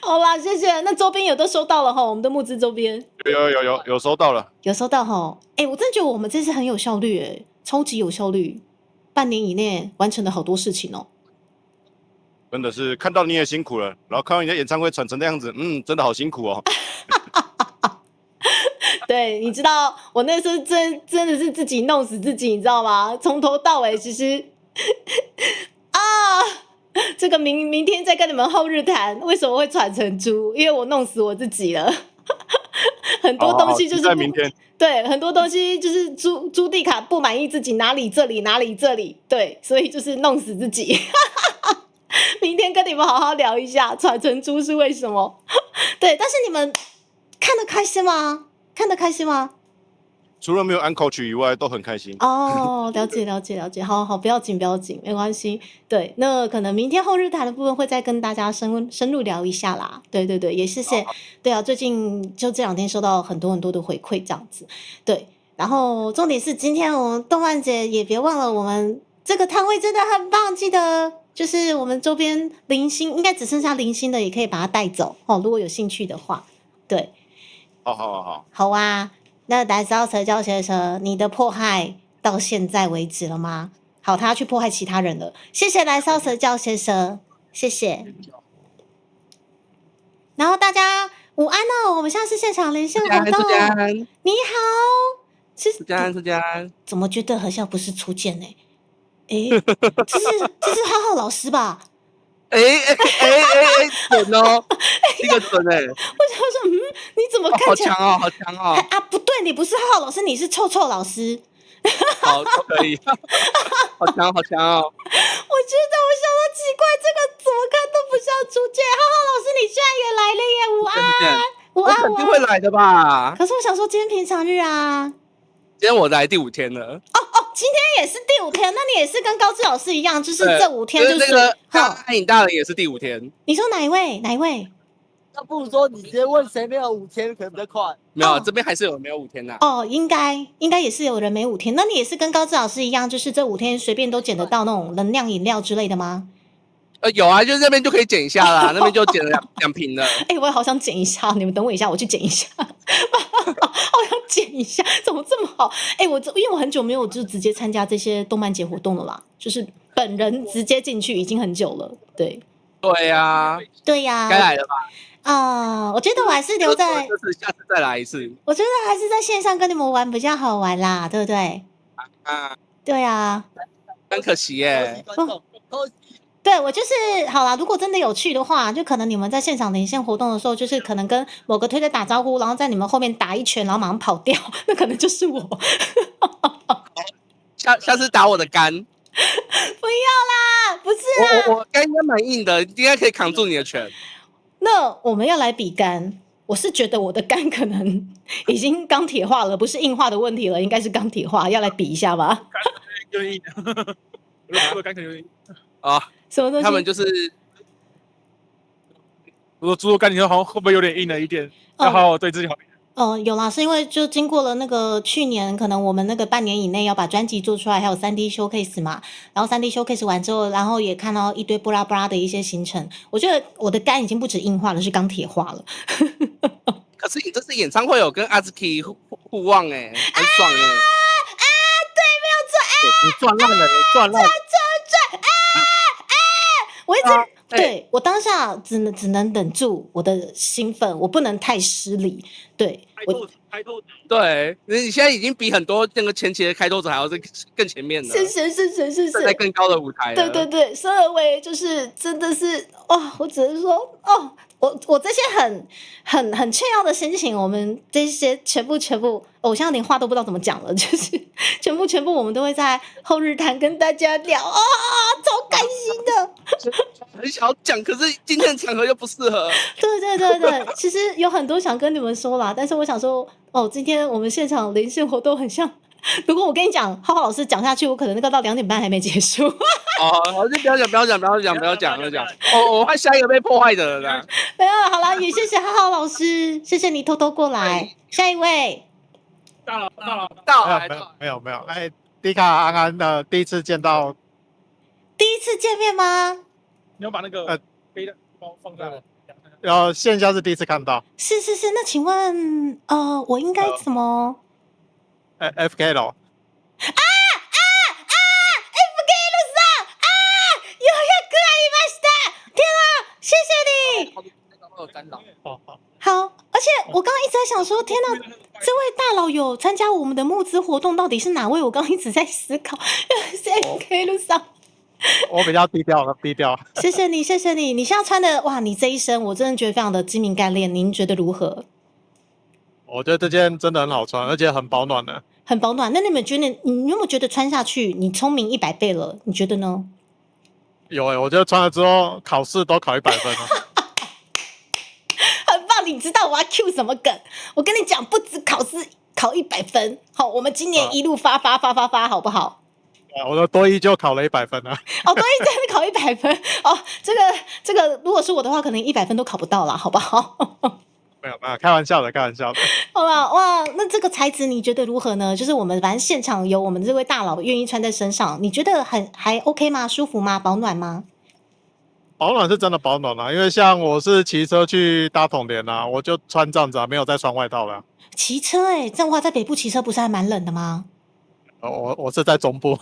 好啦，谢谢。那周边也都收到了我们的募资周边有收到了，有收到我真的觉得我们这次很有效率超级有效率，半年以内完成了好多事情真的是看到你也辛苦了，然后看到你的演唱会传成那样子，真的好辛苦哦。对，你知道我那时候真的是自己弄死自己，你知道吗？从头到尾其实这个明天再跟你们后日谈为什么会传成猪，因为我弄死我自己了。很多东西就是在明天，对，很多东西就是朱蒂卡不满意自己哪里这里，对，所以就是弄死自己。明天跟你们好好聊一下传成猪是为什么。对，但是你们看得开心吗？除了没有安口曲以外，都很开心。了解，好，不要紧，没关系。对，那可能明天后日谈的部分会再跟大家深入聊一下啦。对，也谢谢。对啊，最近就这2天收到很多的回馈，这样子。对，然后重点是今天我们动漫节也别忘了，我们这个摊位真的很棒，记得就是我们周边零星，应该只剩下零星的，也可以把它带走如果有兴趣的话，对。好啊。那来骚蛇教学生，你的迫害到现在为止了吗？好，他要去迫害其他人了。谢谢来骚蛇教学生，谢谢。然后大家午安我们现在是现场连线活动。你好，是怎么觉得好像不是初见呢？这是浩浩老师吧？准哦，一个准我想说，你怎么看起来好强哦！不对，你不是浩浩老师，你是臭臭老师。好，都可以。好强哦！我觉得我想说奇怪，这个怎么看都不像初见。浩浩老师，你居然也来了耶！午安，我肯定会来的吧？可是我想说，今天平常日啊。今天我来第5天了。今天也是第5天，那你也是跟高志老师一样，就是这5天就是那个暗影大人也是第5天。你说哪一位？那不如说你直接问谁没有5天，可能比较快。没有，这边还是有没有5天呐。应该也是有人没5天。那你也是跟高志老师一样，就是这5天随便都捡得到那种能量饮料之类的吗？有啊，就是那边就可以捡一下啦，那边就捡了2瓶了。我也好想捡一下，你们等我一下，我去捡一下。好想捡一下，怎么这么好？因为我很久没有就直接参加这些动漫节活动了啦，就是本人直接进去已经很久了。对呀，该来了吧？我觉得我还是留在，下次再来一次。我觉得还是在线上跟你们玩比较好玩啦，对不对？对啊，很可惜耶。对，我就是好啦。如果真的有趣的话，就可能你们在现场连线活动的时候，就是可能跟某个推推打招呼，然后在你们后面打一拳，然后马上跑掉，那可能就是我。下次打我的肝。不要啦，不是啦，我肝应该蛮硬的，应该可以扛住你的拳。那我们要来比肝，我是觉得我的肝可能已经钢铁化了，不是硬化的问题了，应该是钢铁化，要来比一下吧。有点硬，我肝可能有点硬。什么东西？他们就是，我说猪肉干，你说好像会不会有点硬了一点？要好好对自己好一点。有啦，是因为就经过了那个去年，可能我们那个半年以内要把专辑做出来，还有3D showcase 嘛，然后3D showcase 完之后，然后也看到一堆布拉布拉的一些行程，我觉得我的肝已经不止硬化了，是钢铁化了。可是你这次演唱会有跟阿兹基互望很爽对，没有错，你赚烂了，你赚烂了。对我当下只能忍住我的兴奋，我不能太失礼。对我，对，你现在已经比很多那个前期的开拓者还要是更前面了，是在更高的舞台了。对，生而为就是真的是哦，我只能说哦，我这些很炫耀的心情，我们这些全部，我现在连话都不知道怎么讲了，就是全部我们都会在后日谈跟大家聊啊，超开心的。很想要讲，可是今天的场合又不适合。对，其实有很多想跟你们说啦，但是我想说，哦，今天我们现场连线活动很像。如果我跟你讲，浩浩老师讲下去，我可能那个到2点半还没结束。哦，就不要讲。我怕下一个被破坏的了啦。没有，好啦，也谢谢浩浩老师，谢谢你偷偷过来。下一位，没有，哎，迪卡安安的第一次见到，第一次见面吗？你要把那个背的包放在然后线下是第一次看到，是，那请问，我应该怎么？FK 咯。FK 路上啊，ようやく会いました！天啊，谢谢你。好，而且我刚刚一直在想说，天哪，这位大佬有参加我们的募资活动，到底是哪位？我刚刚一直在思考，是 FK 路上。我比较低调。谢谢你，你现在穿的哇，你这一身我真的觉得非常的精明干练，您觉得如何？我觉得这件真的很好穿，而且很保暖的。很保暖。那你有没有觉得穿下去你聪明100倍了？你觉得呢？有我觉得穿了之后考试都考100分了。很棒，你知道我要 Q 什么梗？我跟你讲，不止考试考100分，好，我们今年一路发，好不好？我的多一就考了100分了。哦，多一真的考100分哦，这个，如果是我的话，可能100分都考不到啦，好不好？没有，开玩笑的。好吧，哇，那这个材质你觉得如何呢？就是我们反正现场有我们这位大佬愿意穿在身上，你觉得还 OK 吗？舒服吗？保暖吗？保暖是真的保暖啦，因为像我是骑车去搭统联啊，我就穿这样子啊，没有再穿外套了。骑车这样的话，在北部骑车不是还蛮冷的吗？我是在中部。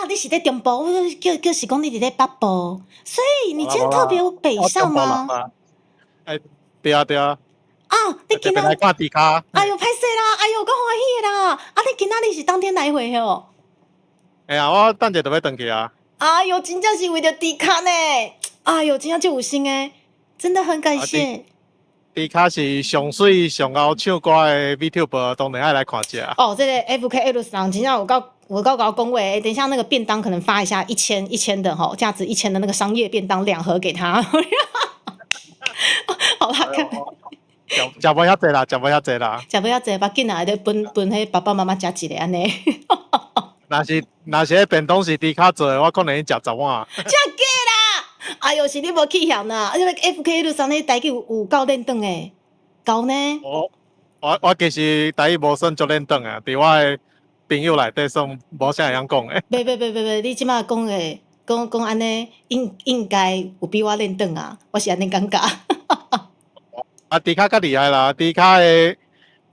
你是在中部，我就是讲你在北部，所以你今天特别北上吗？对啊。你今天来看迪卡。哎呦，歹势啦！哎呦，够欢喜的啦！你今仔日是当天来回哦？哎呀，我等下就要回去啊。哎呦，真正是为了迪卡呢！哎呦，真正就有心真的很感谢。迪卡是上水上好唱歌的 VTuber， 当然爱来看一下。哦，这个 FKL 上真正有告恭维，等一下那个便当可能发一下1000的哈，价值1000的那个商业便当2盒给他。好啦，看。食无遐济啦，食无遐济，把紧来的分迄爸爸妈妈食一个安尼。若是迄便当是迪卡做的，我可能食10碗。真假啦！哎呦，是你无去嫌啦！因为 FK 路上迄台语有够练长诶，够呢。我其实台语无算足练长啊，伫我诶朋友内底算无啥会晓讲诶。别，你即马讲诶，讲安尼，应该有比我练长啊，我是安尼感觉。迪卡较厉害啦，迪卡诶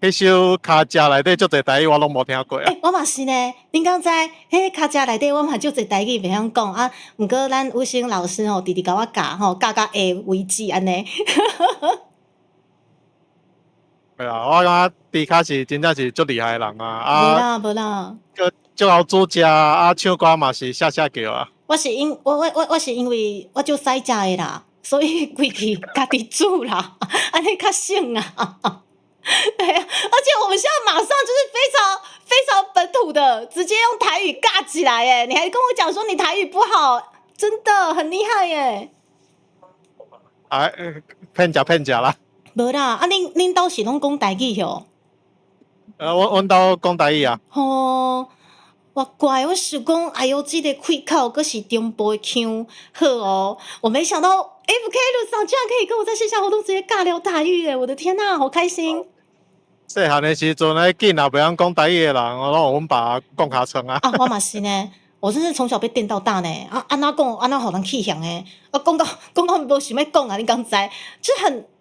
迄首卡车内底足侪台语我拢无听过啊。我嘛是呢，恁敢知？迄卡车内底我嘛足侪台语袂晓讲啊。毋过咱武星老师直直甲我教到会为止安尼。对啊，我感觉迪卡是真正是足厉害诶人啊。无啦。足好煮食啊，唱歌嘛是下叫啊。我是因为我足使食诶啦。所以规矩家己煮啦，安尼较省啊。对啊，而且我们现在马上就是非常本土的，直接用台语尬起来耶！你还跟我讲说你台语不好，真的很厉害耶！骗食啦。无啦，恁兜是拢讲台语吼？阮兜讲台语啊。哇怪，我想讲，哎呦，这个开口可是中部的腔，好哦！我没想到 FK 路上居然可以跟我在线下活动直接尬聊台语耶！我的天哪，好开心！细汉的时阵，囡仔袂晓讲台语的人，我拢有阮爸讲较床啊。我嘛是呢，我真是从小被电到大呢。安怎讲，安怎互人气响诶？讲到无想要讲啊，你敢知？就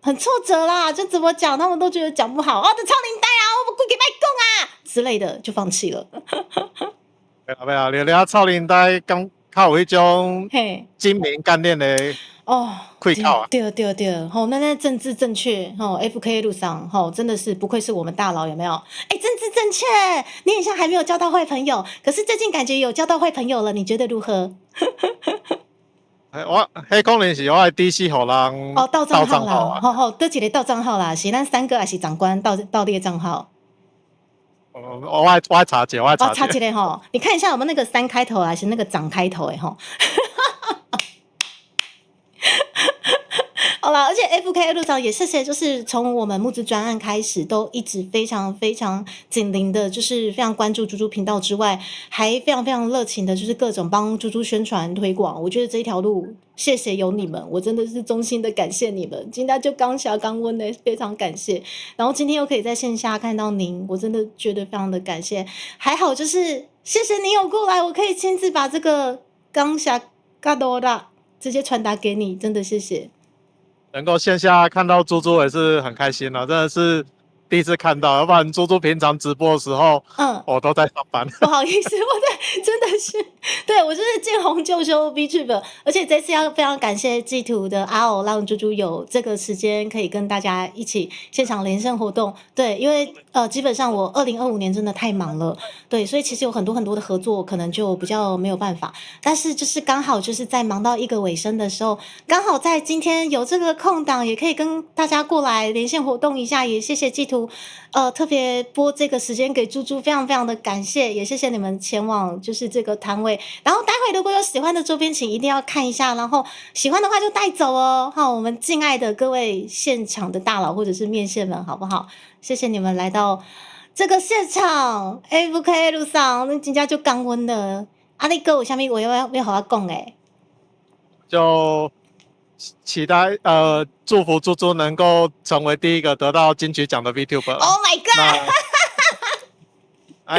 很挫折啦，就怎么讲，他们都觉得讲不好啊，这超龄呆啊，我规矩歹讲啊之类的，就放弃了。没有，你臭龄呆刚靠有迄种精明干练的哦，会靠啊。对对对，吼，那政治正确，吼 ，FK 路上，吼，真的是不愧是我们大佬，有没有？哎，政治正确，你很像还没有交到坏朋友，可是最近感觉有交到坏朋友了，你觉得如何？我迄可能是我的 DC 互人哦，盗账号啦，啊。好，倒一个盗账号啦，是咱3个还是长官盗猎账号？我爱查一下，我爱查一下。查起来吼，你看一下有没有那个3开头还是那个长开头的吼。好了，而且 FK 路上也谢谢，就是从我们募资专案开始，都一直非常非常紧邻的，就是非常关注猪猪频道之外，还非常非常热情的，就是各种帮猪猪宣传推广。我觉得这一条路，谢谢有你们，我真的是衷心的感谢你们。今天就刚下刚温的，非常感谢。然后今天又可以在线下看到您，我真的觉得非常的感谢。还好就是谢谢你有过来，我可以亲自把这个刚下嘎多啦直接传达给你，真的谢谢。能够线下看到猪猪也是很开心了，真的是第一次看到，要不然猪猪平常直播的时候，我都在上班。不好意思，我真的是，对我就是见红就收 VTuber， 而且这次要非常感谢G图的阿偶，让猪猪有这个时间可以跟大家一起现场连线活动。对，因为基本上我2025年真的太忙了，对，所以其实有很多很多的合作可能就比较没有办法，但是就是刚好就是在忙到一个尾声的时候，刚好在今天有这个空档，也可以跟大家过来连线活动一下，也谢谢G图。特别拨这个时间给猪猪，非常非常的感谢，也谢谢你们前往就是这个摊位。然后待会如果有喜欢的周边，请一定要看一下，然后喜欢的话就带走哦。好，我们敬爱的各位现场的大佬或者是面线们，好不好？谢谢你们来到这个现场 ，FK 路上，那今天就刚温的。阿力哥，有啥咪我要好好讲诶？就期待祝福猪猪能够成为第一个得到金曲奖的 VTuber。Oh my god！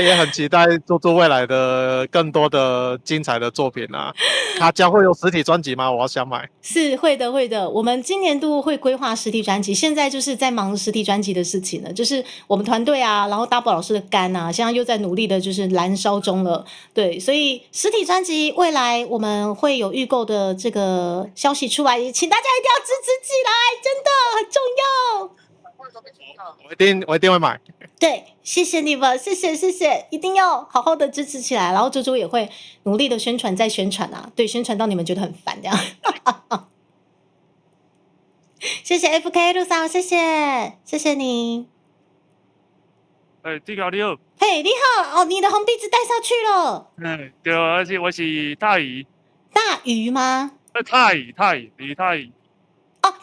也很期待猪猪未来的更多的精彩的作品啊！他将会有实体专辑吗？我要想买。是会的，会的。我们今年度会规划实体专辑，现在就是在忙实体专辑的事情了。就是我们团队啊，然后 Double 老师的肝啊，现在又在努力的，就是燃烧中了。对，所以实体专辑未来我们会有预购的这个消息出来，请大家一定要支持起来，真的很重要。我一定会买。对，谢谢你们，谢谢，一定要好好的支持起来。然后猪猪也会努力的宣传，再宣传啊，对，宣传到你们觉得很烦这样。谢谢 FK 路上，谢谢你。地条你好。嘿，你好，哦，你的红鼻子戴上去了。对，而且我是大鱼。大鱼吗？太李太乙。哦，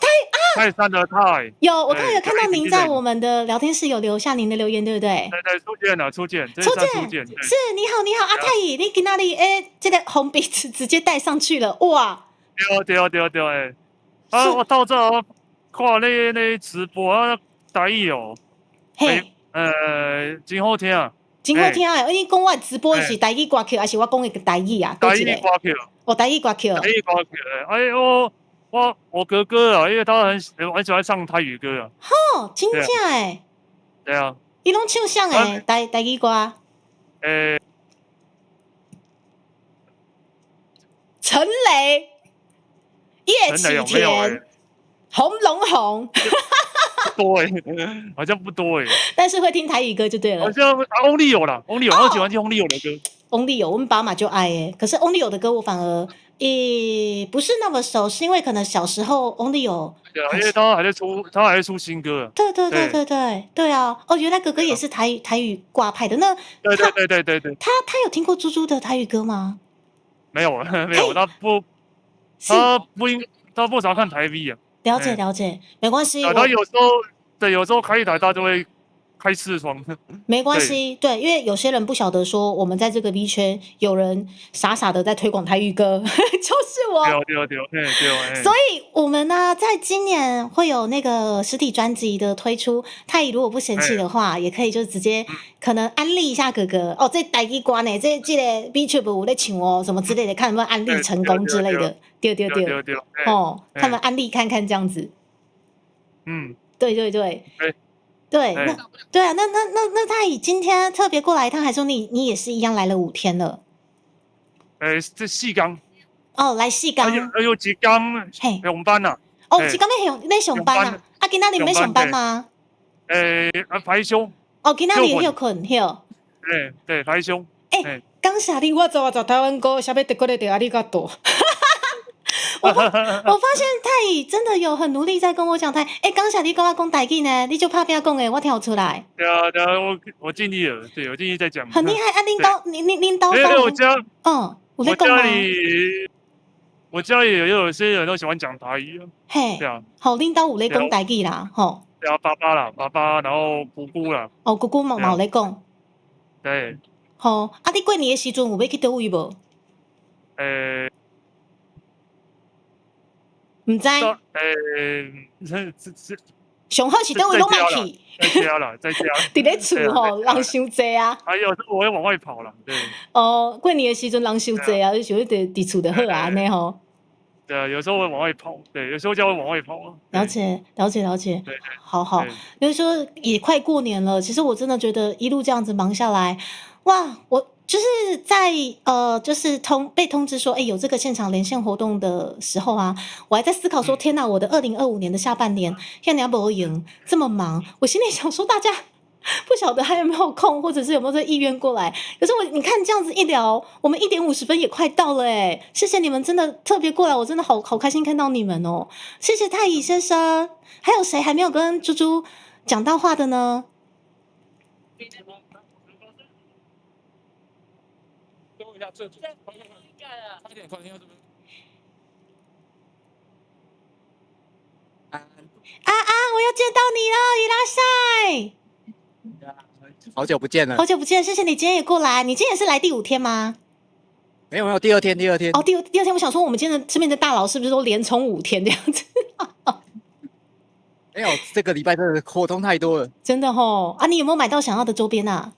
泰山的泰。有，我刚有看到您在我们的聊天室有留下您的留言，对不对？对，初见。是，你好，阿太乙，你去哪里？这个红鼻子直接戴上去了，哇！对，我到这看那直播台语哦，嘿，真好听啊，真好听啊！你讲我直播是台语歌曲，还是我讲的台语啊？台语歌曲。台语歌曲。我哥哥啊，因为他很喜欢唱台语歌啊。吼，真正诶。对啊。伊拢唱啥诶？台语歌。陈雷、叶启田、红龙红。不多好像不多但是会听台语歌就对了。好像Only有啦，Only有，我喜欢听 Only有的歌。Only有，我们爸妈就爱可是 Only有的歌我反而不是那么熟，是因为可能小时候 Only有。对啊，因为他还在出新歌。对啊，哦，原来哥哥也是台语挂派的。那对。他有听过猪猪的台语歌吗？没有，他不常看台 V 啊。了解，没关系。他有时候开一台，他就会开视窗。没关系，对，因为有些人不晓得说，我们在这个 V 圈有人傻傻的在推广台语歌，就是我。对。所以我们呢，在今年会有那个实体专辑的推出。太乙如果不嫌弃的话，也可以就直接可能安利一下哥哥哦，这台语歌呢，这个 VTuber 有在唱哦，什么之类的，看有没有安利成功之类的。对。哦，他们安利看看这样子。对。对，那他以今天特别过来一趟，还说你也是一样来了5天了。这4天。哦，来四工。有一天嘿，上班啦。哦，一工要上班啊？啊，今仔日要上班吗？排休。哦，今仔日休困休。对，排休。感谢你，我做台湾歌，下面得过来的阿里嘎多。我发现太乙真的有很努力在跟我讲台。感谢你跟我讲台语呢，你就怕不要讲诶，我听得出来。对啊，我尽力了，对我尽力在讲。很厉害啊！恁刀我家，我家里，我家里也有些人都喜欢讲台语啊。嘿，对啊。好，恁刀有咧讲台语啦，吼。对啊，爸爸，然后姑姑啦。哦，姑姑嘛有咧讲。对。好，啊，你过年的时阵有要去倒位无？唔知。上好是倒位拢莫去。在家啦。伫咧厝吼，人伤济啊。还有我会往外跑啦，对。哦，过年的时阵人伤济啊，就想伫厝就好啊，安尼吼。对啊，有时候会往外跑，对，有时候就会往外跑。了解。对，好，就是说也快过年了，其实我真的觉得一路这样子忙下来，哇，我就是在就是被通知说，有这个现场连线活动的时候啊，我还在思考说，天哪，我的2025年的下半年，现在不赢这么忙，我心里想说，大家不晓得还有没有空，或者是有没有这意愿过来。可是你看这样子一聊，我们1点50分也快到了谢谢你们真的特别过来，我真的好开心看到你们哦。谢谢太乙先生，还有谁还没有跟猪猪讲到话的呢？我又见到你了，伊拉塞。好久不见了，好久不见，谢谢你今天也过来。你今天也是来第5天吗？没有，第二天。哦，第二天，我想说我们今天的身边的大佬是不是都连冲5天这样子？没有，这个礼拜真的活动太多了。真的吼啊！你有没有买到想要的周边啊？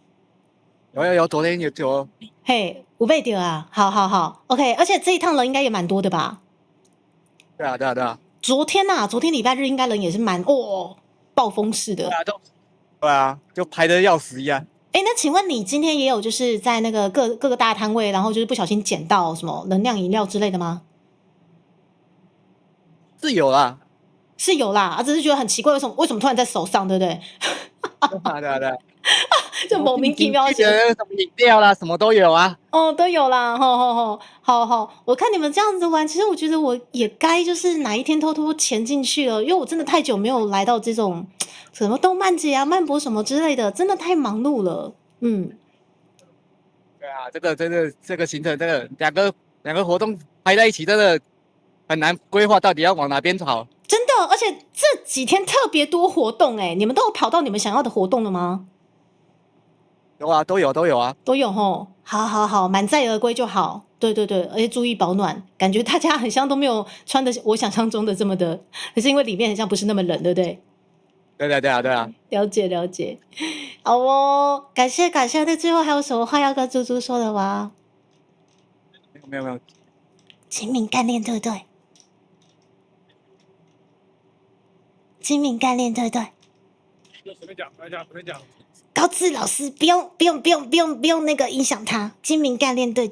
有，昨天有。嘿，有买到啊！好 ，OK。而且这一趟人应该也蛮多的吧？对啊。昨天礼拜日应该人也是蛮暴风式的。对啊，就排得要死一样。那请问你今天也有就是在那个各个大摊位，然后就是不小心捡到什么能量饮料之类的吗？是有啦，只是觉得很奇怪，为什么突然在手上，对不对？对。就莫名其妙，什么饮料啦，什么都有啊。都有啦，好，我看你们这样子玩，其实我觉得我也该就是哪一天偷偷潜进去了，因为我真的太久没有来到这种什么动漫节啊、漫博什么之类的，真的太忙碌了。对啊，这个行程，这个两个活动排在一起，真的很难规划，到底要往哪边跑。真的，而且这几天特别多活动你们都有跑到你们想要的活动了吗？有啊，都有啊，都有吼。好，满载而归就好。对，而且注意保暖。感觉大家很像都没有穿的我想象中的这么的，可是因为里面很像不是那么冷，对不对？对啊。了解。好哦，感谢。那最后还有什么话要跟猪猪说的吗？没有。精明干练，对不对？精明干练，对不对？就随便讲。高志老师，不用那个影响他，精明干练，对。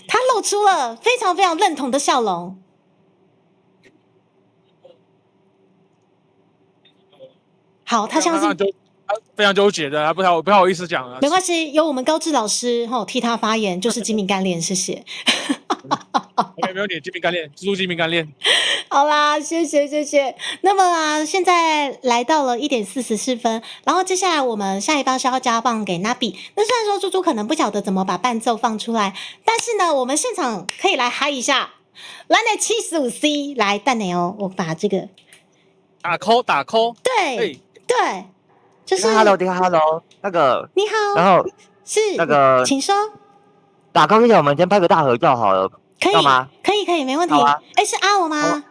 他露出了非常非常认同的笑容。好，他相信非常纠结的，他不好意思讲了。没关系，有我们高志老师替他发言，就是精明干练，谢谢。没有你精明干练，猪精明干练。好啦，谢谢。那么现在来到了1点44分，然后接下来我们下一棒是要交棒给 Nabi。那虽然说猪猪可能不晓得怎么把伴奏放出来，但是呢，我们现场可以来嗨一下。来75C 来蛋奶哦，我把这个打 call。对，就是 Hello， 那个你好，然后是那个，请说。打 call 之前我们先拍个大合照好了，可以吗？可以，没问题。是阿我吗？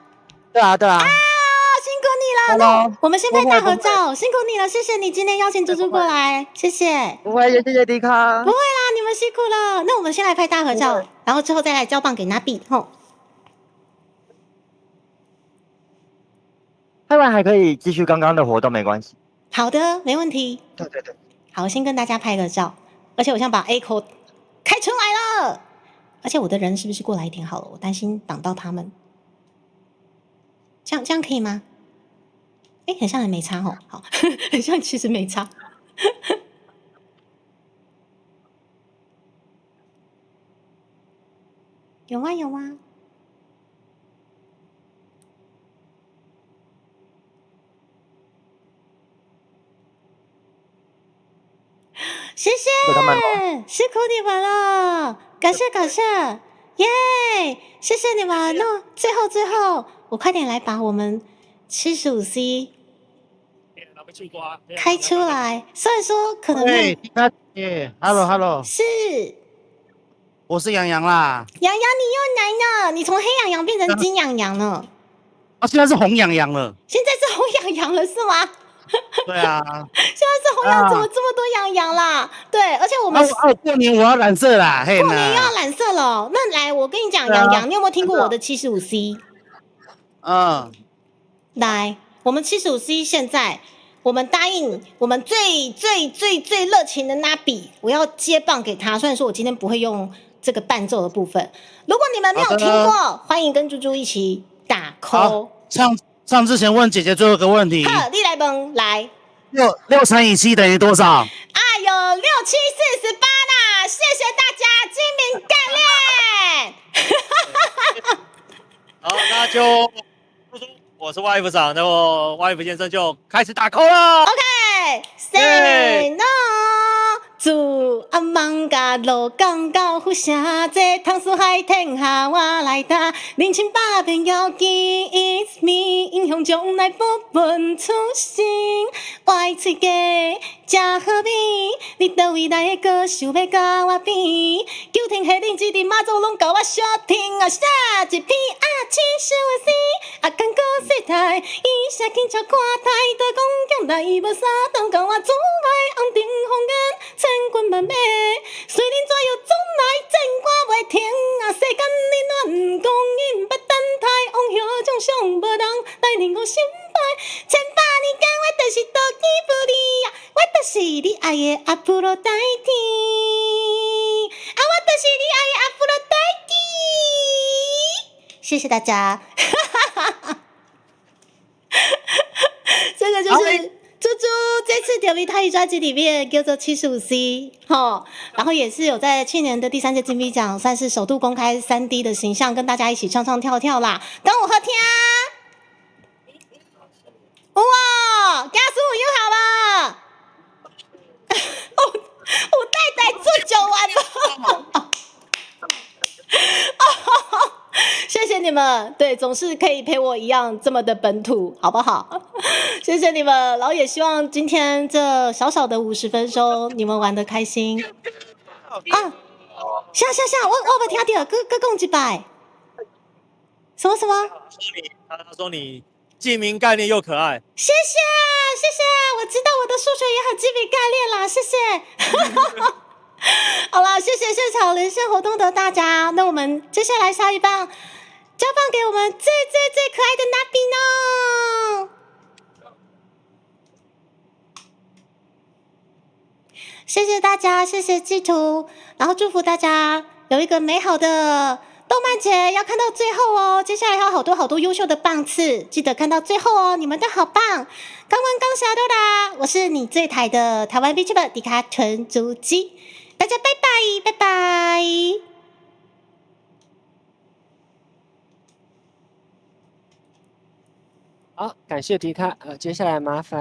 对啊。辛苦你了。那我们先拍大合照，辛苦你了，谢谢你今天邀请猪猪过来，谢谢。不会，谢谢迪卡。不会啦，你们辛苦了。那我们先来拍大合照，然后之后再来交棒给 Nabi 吼。拍完还可以继续刚刚的活动，没关系。好的，没问题。对。好，先跟大家拍个照，而且我先把 A 口开出来了。而且我的人是不是过来一点好了？我担心挡到他们。这样可以吗？哎，很像也没差哦。好，很像其实没差。有啊有啊。谢谢，辛苦你们了，感谢，耶！谢谢你们。那最后，我快点来把我们75C 开出来。虽然说可能没有，大姐，Hello，是我是杨洋啦。洋洋，你又来了，你从黑洋洋变成金洋洋了。啊，现在是红洋洋了。现在是红洋洋了是吗？对啊。现在是红洋，怎么这么多洋洋啦？对，而且我们过年我要染色啦，嘿，过年又要染色了。那来，我跟你讲，洋洋，你有没有听过我的75C？嗯，来，我们75C 现在，我们答应我们最热情的 Nabi， 我要接棒给他。虽然说我今天不会用这个伴奏的部分，如果你们没有听过，欢迎跟猪猪一起打 call。上之前问姐姐最后一个问题。好，你来问来。6乘以7等于多少？啊，有6、7、48啦！谢谢大家，精明干练。好，那就我是 wife 长，那么 wife 先生就开始打 call 了。OK，say no。祝阿芒甲路港到富城这汤苏海天下我来打，0800遍要记 It's me， 英雄将来不分出身，我的嘴家真好味，你倒位来的歌想要甲我比，九天下顶一日马祖拢甲我小听啊，写一篇啊75C， 啊干哥世代，伊写紧笑看台，都讲强大无啥当甲我阻碍，红顶红颜。千军万马，虽然怎样总来战我袂停啊！世间你乱讲因不等待，往后将上无人来令我心败。千百年间我就是倒记不离啊，我就是你爱的阿波罗大帝，啊，我就是你爱的阿波罗大帝。谢谢大家，这个就是。猪猪这次点名台语专辑里面叫做75C， 然后也是有在去年的第3届金币奖算是首度公开3D 的形象，跟大家一起唱唱跳跳啦。等我好听，哇，加速又好了，我带做酒完了。谢谢你们，对，总是可以陪我一样这么的本土，好不好？谢谢你们，然后也希望今天这小小的50分钟，你们玩得开心啊！下，我没听到，各讲一摆，什么？他说你精明概念又可爱，谢谢，我知道我的数学也很精明概念啦，谢谢。好了，谢谢现场连线活动的大家，那我们接下来下一棒交棒给我们最可爱的 Nabi 呢。谢谢大家，谢谢基图，然后祝福大家有一个美好的动漫节，要看到最后哦。接下来还有好多优秀的棒次，记得看到最后哦，你们都好棒！刚完刚下的啦，我是你最台的台湾 VTuber 迪卡纯足鸡。大家拜拜。好，感谢迪卡，接下来麻烦。